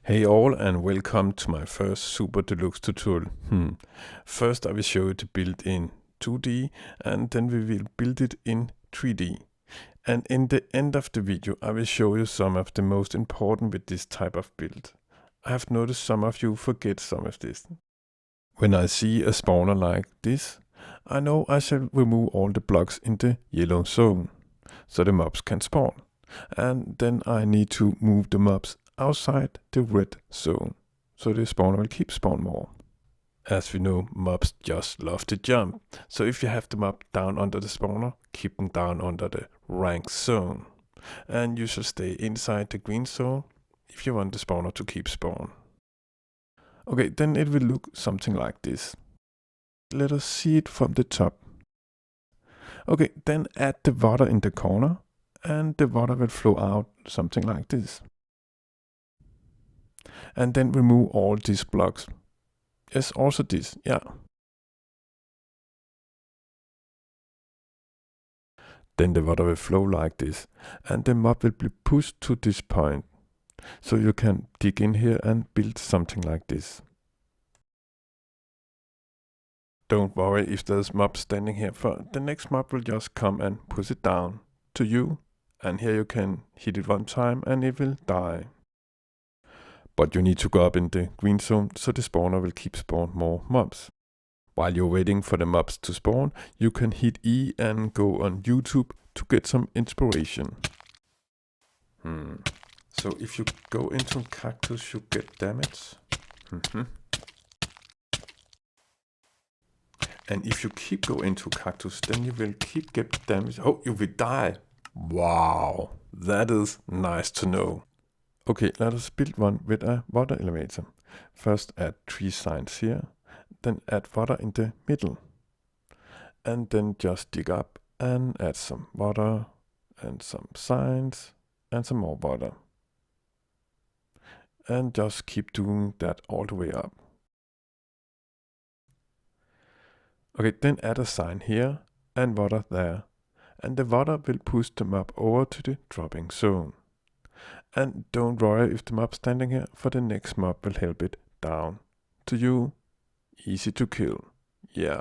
Hey all and welcome to my first super deluxe tutorial. First I will show you to build in 2D and then we will build it in 3D. And in the end of the video I will show you some of the most important with this type of build. I have noticed some of you forget some of this. When I see a spawner like this, I know I shall remove all the blocks in the yellow zone, so the mobs can spawn. And then I need to move the mobs outside the red zone, so the spawner will keep spawn more. As we know, mobs just love to jump, so if you have the mob down under the spawner, keep them down under the rank zone. And you should stay inside the green zone if you want the spawner to keep spawn. Okay, then it will look something like this. Let us see it from the top. Okay, then add the water in the corner, and the water will flow out something like this. And then remove all these blocks. Yes, also this, yeah. Then the water will flow like this, and the mob will be pushed to this point. So you can dig in here and build something like this. Don't worry if there's mobs standing here, for the next mob will just come and push it down to you. And here you can hit it one time and it will die. But you need to go up in the green zone so the spawner will keep spawn more mobs. While you're waiting for the mobs to spawn, you can hit E and go on YouTube to get some inspiration. So if you go into cactus, you get damage. And if you keep going into cactus, then you will keep get damage. Oh, you will die. Wow, that is nice to know. Okay, let us build one with a water elevator. First add 3 signs here, then add water in the middle. And then just dig up and add some water and some signs and some more water. And just keep doing that all the way up. Okay, then add a sign here and water there. And the water will push the mob over to the dropping zone. And don't worry if the mob standing here, for the next mob will help it down to you. Easy to kill. Yeah.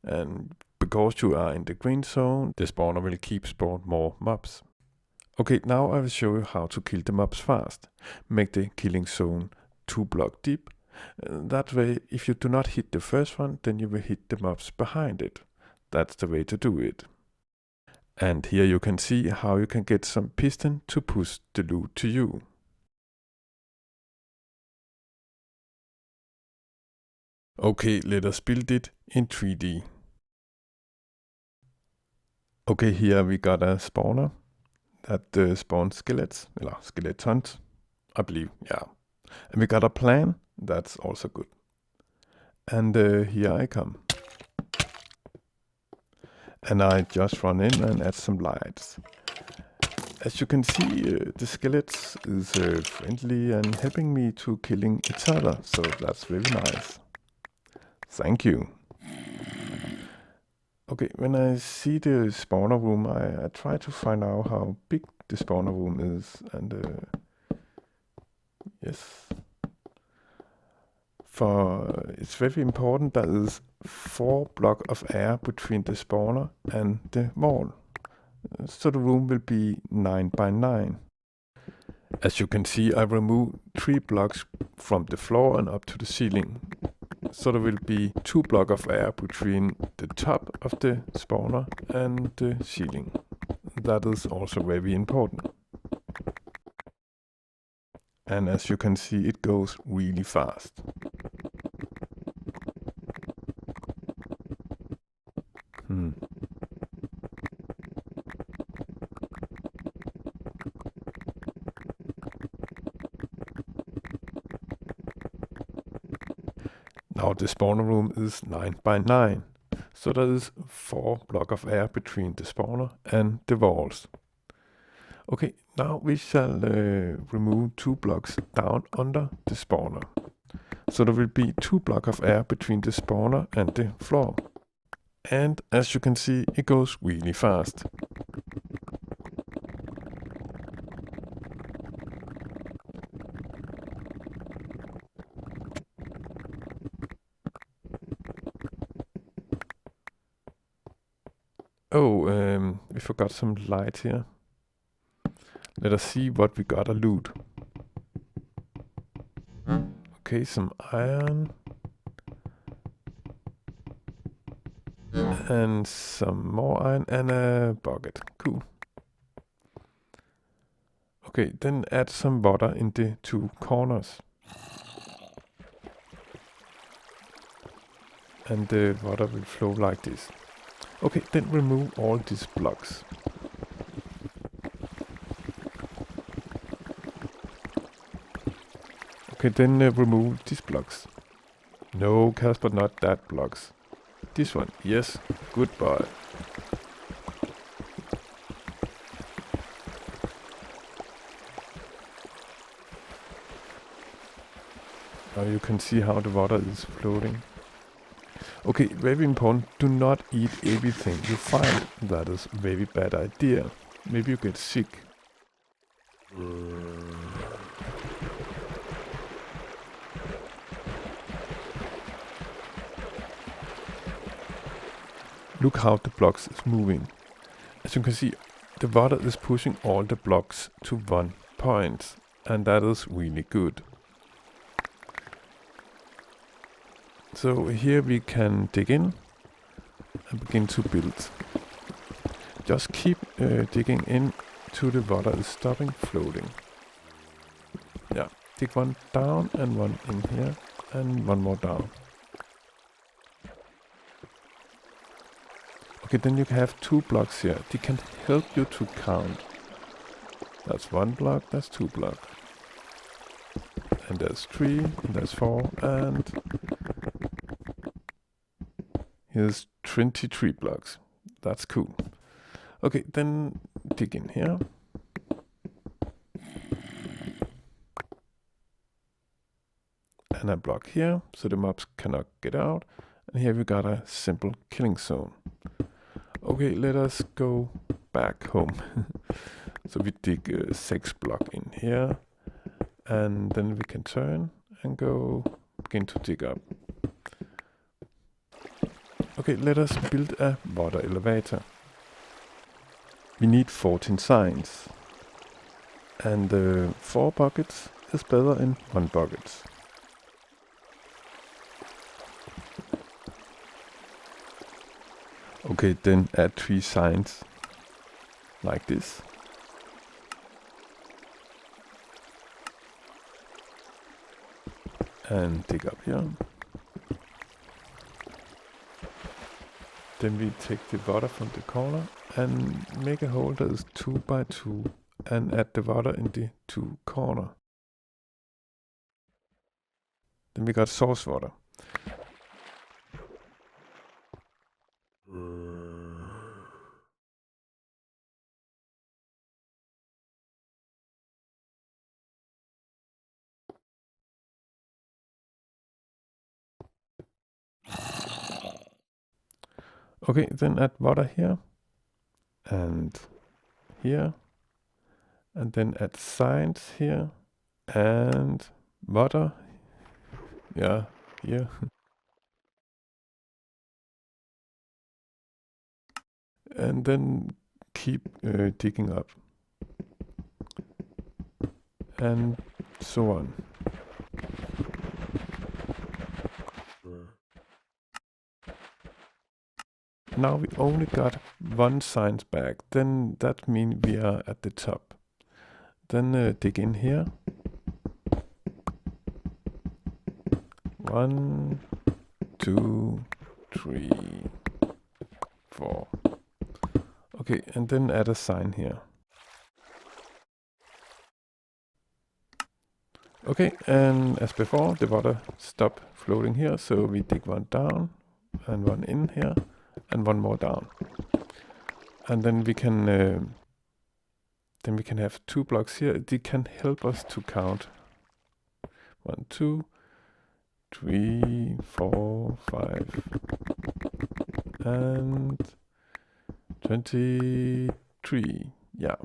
And because you are in the green zone, the spawner will keep spawn more mobs. Okay, now I will show you how to kill the mobs fast. Make the killing zone 2 block deep. That way, if you do not hit the first one, then you will hit the mobs behind it. That's the way to do it. And here you can see how you can get some piston to push the loot to you. Okay, let us build it in 3D. Okay, here we got a spawner that spawns skeletons, or skeletons, I believe, yeah. And we got a plan, that's also good. And here I come. And I just run in and add some lights. As you can see, the skeletons is friendly and helping me to killing each other, so that's really nice. Thank you. Okay, when I see the spawner room, I try to find out how big the spawner room is, and yes. For it's very important that there is 4 blocks of air between the spawner and the wall. So the room will be 9 by 9. As you can see, I removed 3 blocks from the floor and up to the ceiling. So there will be 2 blocks of air between the top of the spawner and the ceiling. That is also very important. And as you can see, it goes really fast. Now the spawner room is 9 by 9, so there is 4 blocks of air between the spawner and the walls. Okay, now we shall remove 2 blocks down under the spawner. So there will be 2 blocks of air between the spawner and the floor. And as you can see, it goes really fast. Oh, we forgot some light here. Let us see what we got a loot. Okay, some iron. And some more iron and a bucket. Cool. Okay, then add some water in the two corners. And the water will flow like this. Okay, then remove all these blocks. Okay, then remove these blocks. No, Casper, not that blocks. This one, yes, goodbye. Now you can see how the water is floating. Okay, very important, do not eat everything you find. That is a very bad idea. Maybe you get sick. Look how the blocks is moving. As you can see, the water is pushing all the blocks to one point, and that is really good. So here we can dig in and begin to build. Just keep digging in till the water is stopping floating. Yeah, dig one down and one in here and one more down. Okay, then you can have 2 blocks here. They can help you to count. That's 1 block, that's 2 blocks. And there's 3, and there's 4, and here's 23 blocks. That's cool. Okay, then dig in here. And a block here, so the mobs cannot get out. And here we got a simple killing zone. Okay, let us go back home. So we dig 6 block in here, and then we can turn and go begin to dig up. Okay, let us build a water elevator. We need 14 signs, and 4 buckets is better than 1 bucket. Okay, then add 3 signs like this. And dig up here. Then we take the water from the corner and make a hole that is 2 by 2 and add the water in the 2 corner. Then we got source water. Okay, then add water here and here, and then add signs here and water, yeah, here. And then keep digging up and so on. Now we only got 1 sign back, then that means we are at the top. Then dig in here. 1, 2, 3, 4. Okay, and then add a sign here. Okay, and as before, the water stopped floating here, so we dig 1 down and 1 in here and 1 more down. And then we can have 2 blocks here. They can help us to count. 1, 2, 3, 4, 5, and 23. Yeah.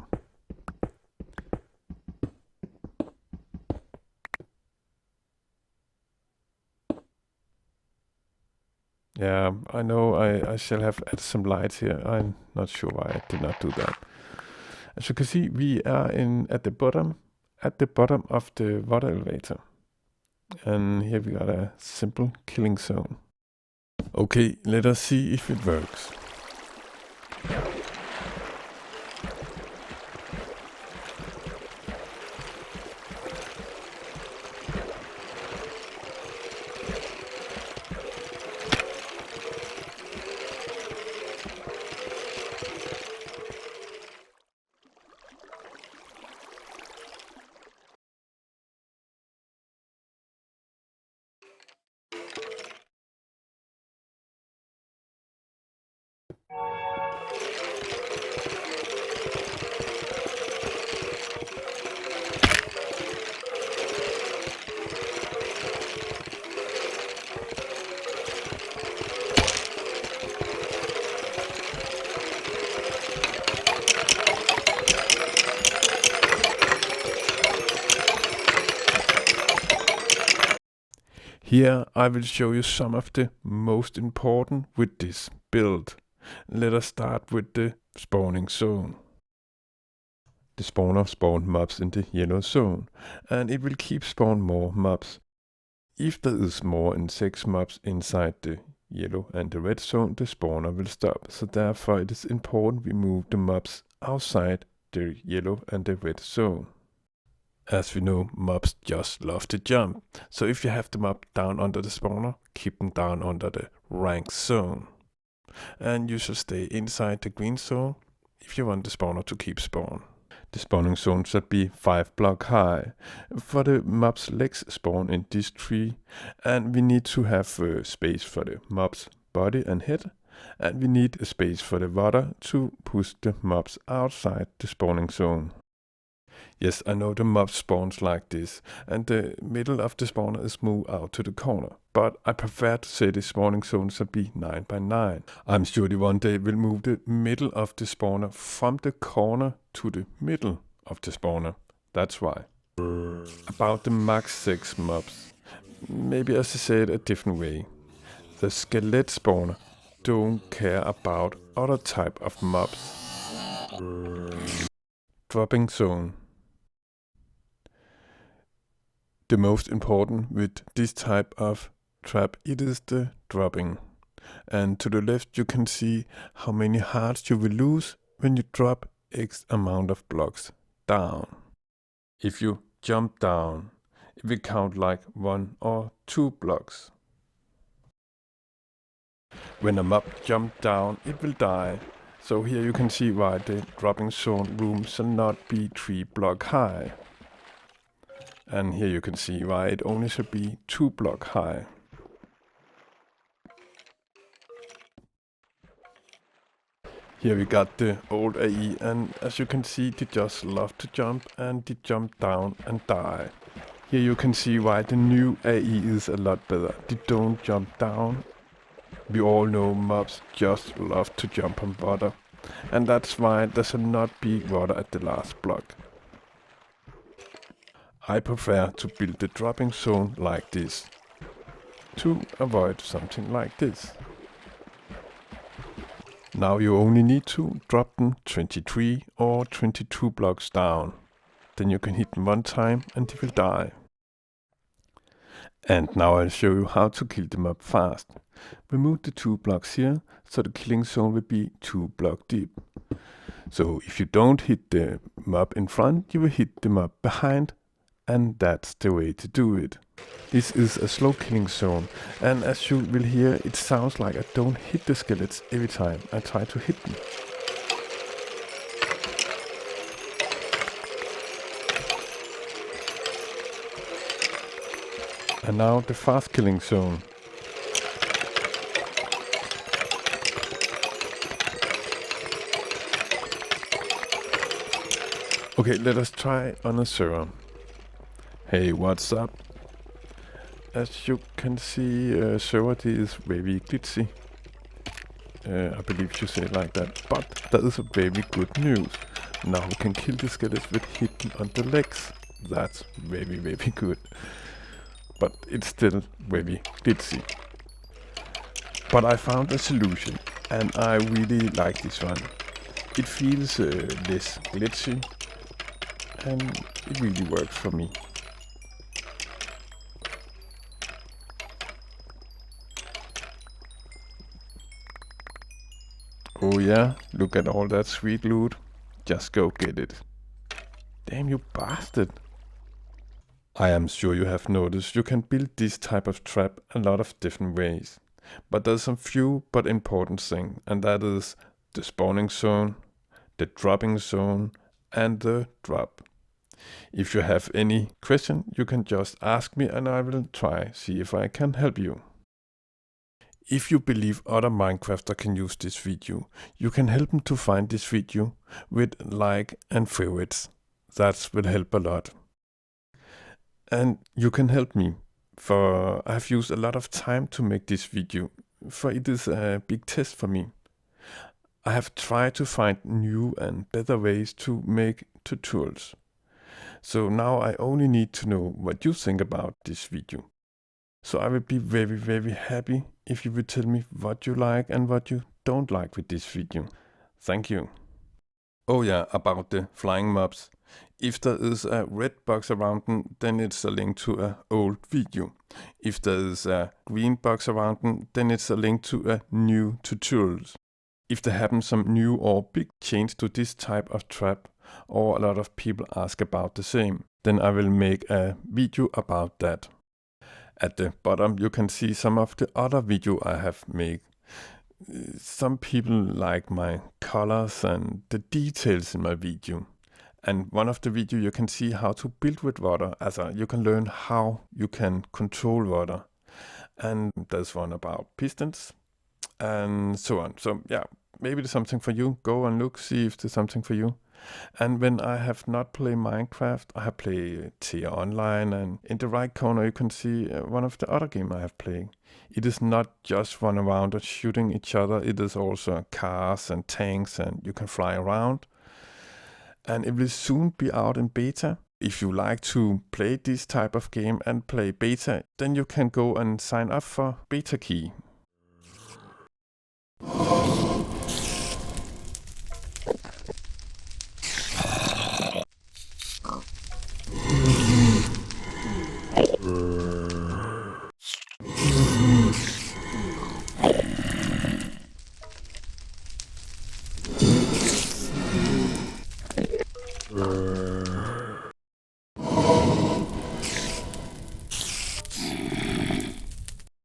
Yeah, I know I shall have added some lights here. I'm not sure why I did not do that. As you can see, we are at the bottom of the water elevator. And here we got a simple killing zone. Okay, let us see if it works. Here I will show you some of the most important with this build. Let us start with the spawning zone. The spawner spawned mobs in the yellow zone, and it will keep spawn more mobs. If there is more than 6 mobs inside the yellow and the red zone, the spawner will stop. So therefore it is important we move the mobs outside the yellow and the red zone. As we know, mobs just love to jump. So if you have the mob down under the spawner, keep them down under the rank zone. And you should stay inside the green zone if you want the spawner to keep spawn. The spawning zone should be 5 blocks high. For the mob's legs spawn in this tree, and we need to have space for the mob's body and head, and we need a space for the water to push the mobs outside the spawning zone. Yes, I know the mob spawns like this, and the middle of the spawner is moved out to the corner. But I prefer to say the spawning zone should be 9 by 9. I'm sure the one day will move the middle of the spawner from the corner to the middle of the spawner. That's why. About the max 6 mobs. Maybe I should say it a different way. The skeleton spawner don't care about other type of mobs. Dropping zone. The most important with this type of trap, it is the dropping. And to the left you can see how many hearts you will lose when you drop X amount of blocks down. If you jump down, it will count like 1 or 2 blocks. When a mob jumps down, it will die. So here you can see why the dropping zone room shall not be 3 blocks high. And here you can see why it only should be 2 blocks high. Here we got the old AE, and as you can see, they just love to jump, and they jump down and die. Here you can see why the new AE is a lot better. They don't jump down. We all know mobs just love to jump on water, and that's why there should not be water at the last block. I prefer to build the dropping zone like this, to avoid something like this. Now you only need to drop them 23 or 22 blocks down. Then you can hit them 1 time and they will die. And now I'll show you how to kill them up fast. Remove the 2 blocks here, so the killing zone will be 2 blocks deep. So if you don't hit the mob in front, you will hit the mob behind, and that's the way to do it. This is a slow killing zone, and as you will hear, it sounds like I don't hit the skeletons every time I try to hit them. And now the fast killing zone. Okay, let us try on a server. Hey, what's up? As you can see, server is very glitchy. I believe you say it like that, but that is a very good news. Now we can kill the skeletons with hitting on the legs. That's very, very good. But it's still very glitchy. But I found a solution, and I really like this one. It feels less glitchy, and it really works for me. Oh yeah, look at all that sweet loot. Just go get it. Damn you bastard. I am sure you have noticed you can build this type of trap a lot of different ways. But there's some few but important thing, and that is the spawning zone, the dropping zone, and the drop. If you have any question, you can just ask me and I will try see if I can help you. If you believe other Minecrafters can use this video, you can help them to find this video with like and favorites. That will help a lot. And you can help me, for I have used a lot of time to make this video, for it is a big test for me. I have tried to find new and better ways to make tutorials. So now I only need to know what you think about this video. So I will be very happy if you will tell me what you like and what you don't like with this video. Thank you. Oh yeah, about the flying mobs. If there is a red box around them, then it's a link to an old video. If there is a green box around them, then it's a link to a new tutorial. If there happens some new or big change to this type of trap, or a lot of people ask about the same, then I will make a video about that. At the bottom you can see some of the other video I have made. Some people like my colors and the details in my video. And one of the video you can see how to build with water. You can learn how you can control water. And there's one about pistons and so on. So yeah, maybe there's something for you. Go and look, see if there's something for you. And when I have not played Minecraft, I have played Tier Online, and in the right corner you can see one of the other games I have played. It is not just run around and shooting each other, it is also cars and tanks and you can fly around. And it will soon be out in beta. If you like to play this type of game and play beta, then you can go and sign up for beta key.